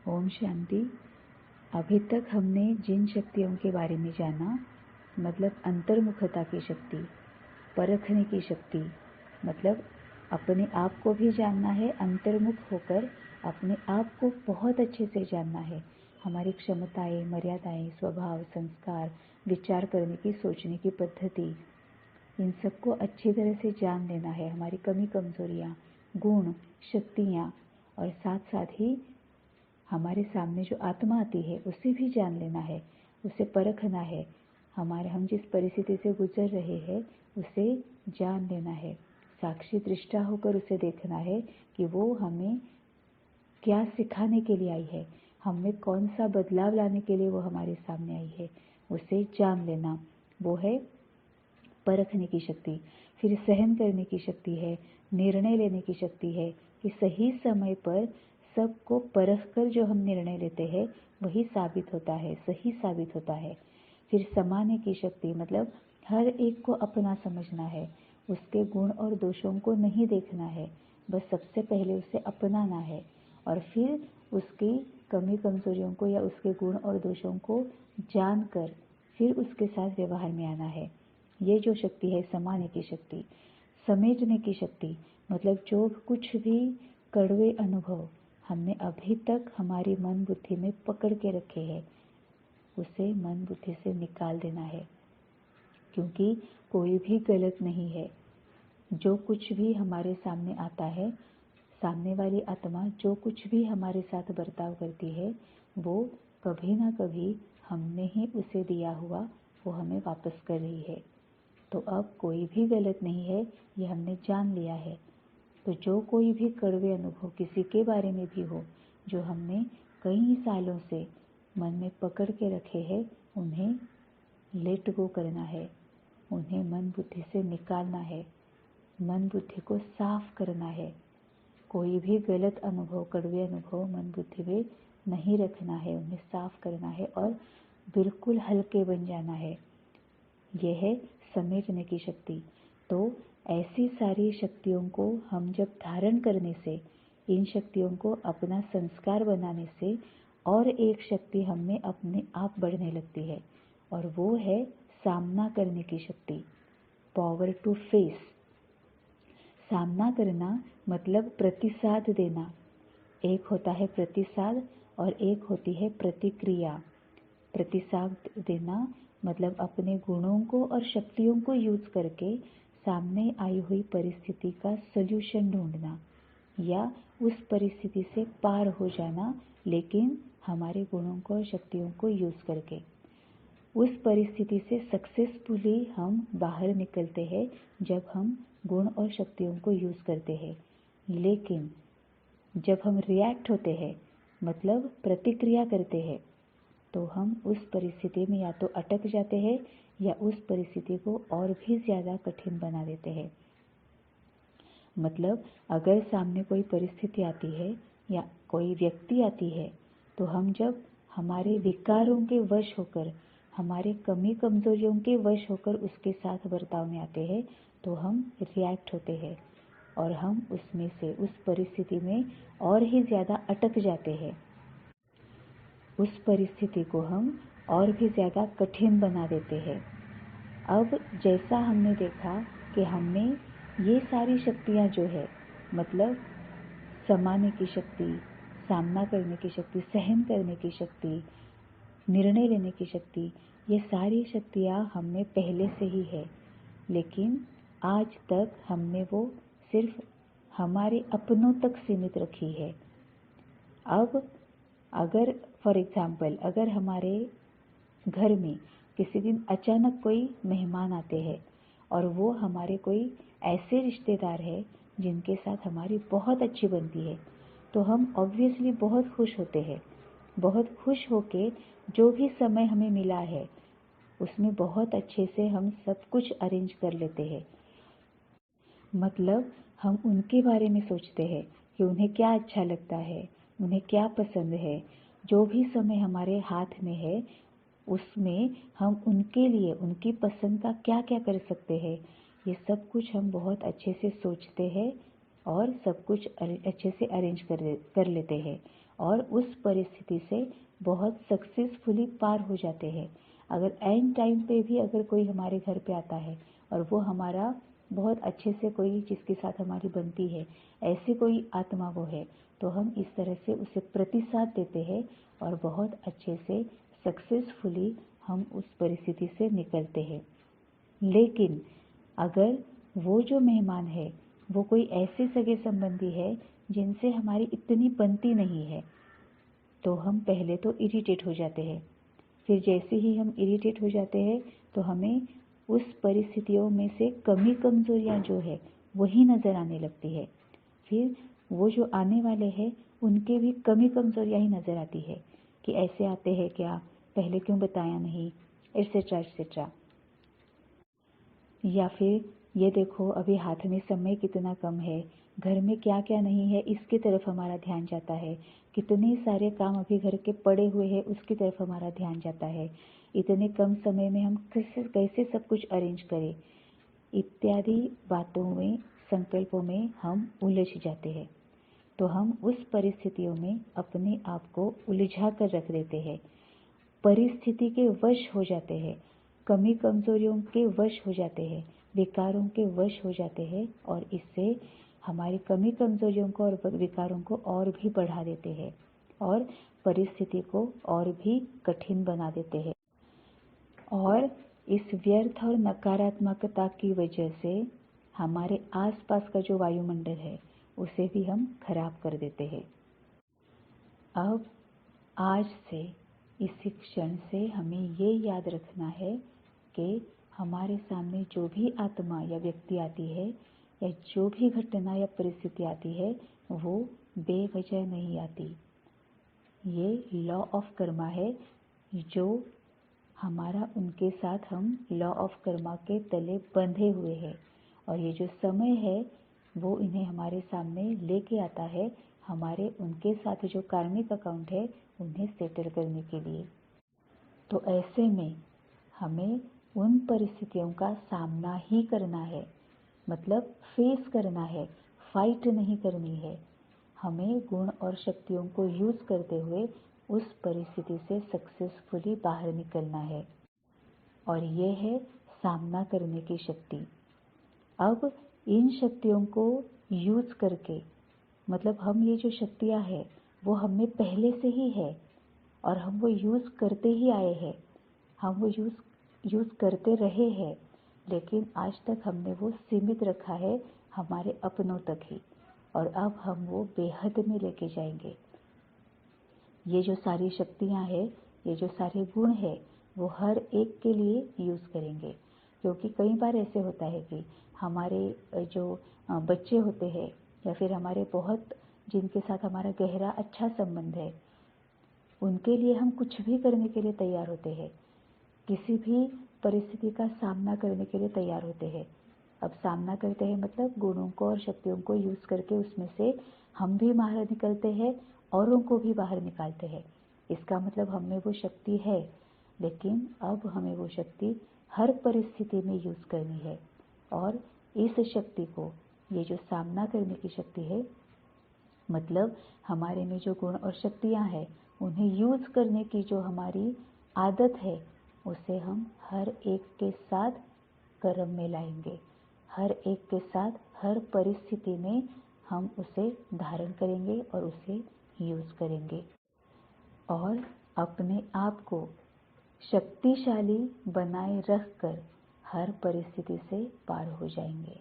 ओम शांति। अभी तक हमने जिन शक्तियों के बारे में जाना, मतलब अंतर्मुखता की शक्ति, परखने की शक्ति, मतलब अपने आप को भी जानना है, अंतर्मुख होकर अपने आप को बहुत अच्छे से जानना है। हमारी क्षमताएं, मर्यादाएं, स्वभाव, संस्कार, विचार करने की, सोचने की पद्धति, इन सबको अच्छी तरह से जान लेना है। हमारी कमी कमजोरियां, गुण, शक्तियां, और साथ साथ ही हमारे सामने जो आत्मा आती है उसे भी जान लेना है, उसे परखना है। हम जिस परिस्थिति से गुजर रहे हैं उसे जान लेना है, साक्षी दृष्टा होकर उसे देखना है कि वो हमें क्या सिखाने के लिए आई है, हमें कौन सा बदलाव लाने के लिए वो हमारे सामने आई है, उसे जान लेना, वो है परखने की शक्ति। फिर सहन करने की शक्ति है, निर्णय लेने की शक्ति है कि सही समय पर सबको परख कर जो हम निर्णय लेते हैं वही साबित होता है, सही साबित होता है। फिर समाने की शक्ति, मतलब हर एक को अपना समझना है, उसके गुण और दोषों को नहीं देखना है, बस सबसे पहले उसे अपनाना है और फिर उसकी कमी कमजोरियों को या उसके गुण और दोषों को जानकर फिर उसके साथ व्यवहार में आना है। ये जो शक्ति है समाने की शक्ति। समेटने की शक्ति, मतलब जो कुछ भी कड़वे अनुभव हमने अभी तक हमारी मन बुद्धि में पकड़ के रखे हैं उसे मन बुद्धि से निकाल देना है, क्योंकि कोई भी गलत नहीं है। जो कुछ भी हमारे सामने आता है, सामने वाली आत्मा जो कुछ भी हमारे साथ बर्ताव करती है वो कभी ना कभी हमने ही उसे दिया हुआ वो हमें वापस कर रही है। तो अब कोई भी गलत नहीं है, ये हमने जान लिया है। तो जो कोई भी कड़वे अनुभव किसी के बारे में भी हो जो हमने कई सालों से मन में पकड़ के रखे हैं, उन्हें लेट गो करना है, उन्हें मन बुद्धि से निकालना है, मन बुद्धि को साफ करना है। कोई भी गलत अनुभव, कड़वे अनुभव मन बुद्धि में नहीं रखना है, उन्हें साफ करना है और बिल्कुल हल्के बन जाना है। यह है समेटने की शक्ति। तो ऐसी सारी शक्तियों को हम जब धारण करने से, इन शक्तियों को अपना संस्कार बनाने से और एक शक्ति हमें अपने आप बढ़ने लगती है और वो है सामना करने की शक्ति, पावर टू फेस। सामना करना मतलब प्रतिसाद देना। एक होता है प्रतिसाद और एक होती है प्रतिक्रिया। प्रतिसाद देना मतलब अपने गुणों को और शक्तियों को यूज करके सामने आई हुई परिस्थिति का सॉल्यूशन ढूंढना या उस परिस्थिति से पार हो जाना, लेकिन हमारे गुणों को और शक्तियों को यूज करके। उस परिस्थिति से सक्सेसफुली हम बाहर निकलते हैं जब हम गुण और शक्तियों को यूज करते हैं। लेकिन जब हम रिएक्ट होते हैं, मतलब प्रतिक्रिया करते हैं, तो हम उस परिस्थिति में या तो अटक जाते हैं या उस परिस्थिति को और भी ज़्यादा कठिन बना देते हैं। मतलब अगर सामने कोई परिस्थिति आती है या कोई व्यक्ति आती है, तो हम जब हमारे विकारों के वश होकर, हमारे कमी कमजोरियों के वश होकर उसके साथ बर्ताव में आते हैं, तो हम रिएक्ट होते हैं और हम उसमें से, उस परिस्थिति में और ही ज़्यादा अटक जाते हैं। उस परिस्थिति को हम और भी ज़्यादा कठिन बना देते हैं। अब जैसा हमने देखा कि हमें ये सारी शक्तियाँ जो है, मतलब समाने की शक्ति, सामना करने की शक्ति, सहन करने की शक्ति, निर्णय लेने की शक्ति, ये सारी शक्तियाँ हमें पहले से ही है, लेकिन आज तक हमने वो सिर्फ हमारे अपनों तक सीमित रखी है। अब अगर फॉर एग्जाम्पल, अगर हमारे घर में किसी दिन अचानक कोई मेहमान आते हैं और वो हमारे कोई ऐसे रिश्तेदार है जिनके साथ हमारी बहुत अच्छी बनती है, तो हम ऑब्वियसली बहुत खुश होते हैं। बहुत खुश होके जो भी समय हमें मिला है उसमें बहुत अच्छे से हम सब कुछ अरेंज कर लेते हैं। मतलब हम उनके बारे में सोचते हैं कि उन्हें क्या अच्छा लगता है, उन्हें क्या पसंद है। जो भी समय हमारे हाथ में है उसमें हम उनके लिए, उनकी पसंद का क्या क्या कर सकते हैं, ये सब कुछ हम बहुत अच्छे से सोचते हैं और सब कुछ अच्छे से अरेंज कर लेते हैं और उस परिस्थिति से बहुत सक्सेसफुली पार हो जाते हैं। अगर एंड टाइम पे भी अगर कोई हमारे घर पे आता है और वो हमारा बहुत अच्छे से, कोई जिसके साथ हमारी बनती है, ऐसी कोई आत्मा वो है, तो हम इस तरह से उसे प्रतिसाद देते हैं और बहुत अच्छे से सक्सेसफुली हम उस परिस्थिति से निकलते हैं। लेकिन अगर वो जो मेहमान है वो कोई ऐसे सगे संबंधी है जिनसे हमारी इतनी बनती नहीं है, तो हम पहले तो इरिटेट हो जाते हैं। फिर जैसे ही हम इरिटेट हो जाते हैं तो हमें उस परिस्थितियों में से कमी कमजोरियां जो है वही नजर आने लगती है। फिर वो जो आने वाले हैं उनके भी कमी कमजोरियां ही नजर आती है कि ऐसे आते हैं क्या, पहले क्यों बताया नहीं, एटसेट्रा एटसेट्रा। या फिर ये देखो अभी हाथ में समय कितना कम है, घर में क्या क्या नहीं है इसकी तरफ हमारा ध्यान जाता है, कितने सारे काम अभी घर के पड़े हुए हैं उसकी तरफ हमारा ध्यान जाता है, इतने कम समय में हम कैसे कैसे सब कुछ अरेंज करें, इत्यादि बातों में, संकल्पों में हम उलझ जाते हैं। तो हम उस परिस्थितियों में अपने आप को उलझा कर रख देते हैं, परिस्थिति के वश हो जाते हैं, कमी कमजोरियों के वश हो जाते हैं, विकारों के वश हो जाते हैं और इससे हमारी कमी कमजोरियों को और विकारों को और भी बढ़ा देते हैं और परिस्थिति को और भी कठिन बना देते हैं। और इस व्यर्थ और नकारात्मकता की वजह से हमारे आसपास का जो वायुमंडल है उसे भी हम खराब कर देते हैं। अब आज से, इसी क्षण से हमें ये याद रखना है कि हमारे सामने जो भी आत्मा या व्यक्ति आती है या जो भी घटना या परिस्थिति आती है वो बेवजह नहीं आती। ये लॉ ऑफ कर्मा है जो हमारा, उनके साथ हम लॉ ऑफ कर्मा के तले बंधे हुए हैं और ये जो समय है वो इन्हें हमारे सामने लेके आता है, हमारे उनके साथ जो कार्मिक अकाउंट है उन्हें सेटल करने के लिए। तो ऐसे में हमें उन परिस्थितियों का सामना ही करना है, मतलब फेस करना है, फाइट नहीं करनी है। हमें गुण और शक्तियों को यूज करते हुए उस परिस्थिति से सक्सेसफुली बाहर निकलना है और ये है सामना करने की शक्ति। अब इन शक्तियों को यूज करके, मतलब हम ये जो शक्तियां हैं वो हमें पहले से ही है और हम वो यूज करते ही आए हैं, हम वो यूज करते रहे हैं, लेकिन आज तक हमने वो सीमित रखा है हमारे अपनों तक ही, और अब हम वो बेहद में लेके जाएंगे। ये जो सारी शक्तियां हैं, ये जो सारे गुण हैं, वो हर एक के लिए यूज करेंगे। क्योंकि कई बार ऐसे होता है कि हमारे जो बच्चे होते हैं या फिर हमारे बहुत, जिनके साथ हमारा गहरा अच्छा संबंध है, उनके लिए हम कुछ भी करने के लिए तैयार होते हैं, किसी भी परिस्थिति का सामना करने के लिए तैयार होते हैं। अब सामना करते हैं मतलब गुणों को और शक्तियों को यूज करके उसमें से हम भी बाहर निकलते हैं, औरों को भी बाहर निकालते हैं। इसका मतलब हम में वो शक्ति है, लेकिन अब हमें वो शक्ति हर परिस्थिति में यूज करनी है। और इस शक्ति को, ये जो सामना करने की शक्ति है, मतलब हमारे में जो गुण और शक्तियां हैं उन्हें यूज करने की जो हमारी आदत है, उसे हम हर एक के साथ कर्म में लाएंगे। हर एक के साथ हर परिस्थिति में हम उसे धारण करेंगे और उसे यूज करेंगे और अपने आप को शक्तिशाली बनाए रखकर हर परिस्थिति से पार हो जाएंगे।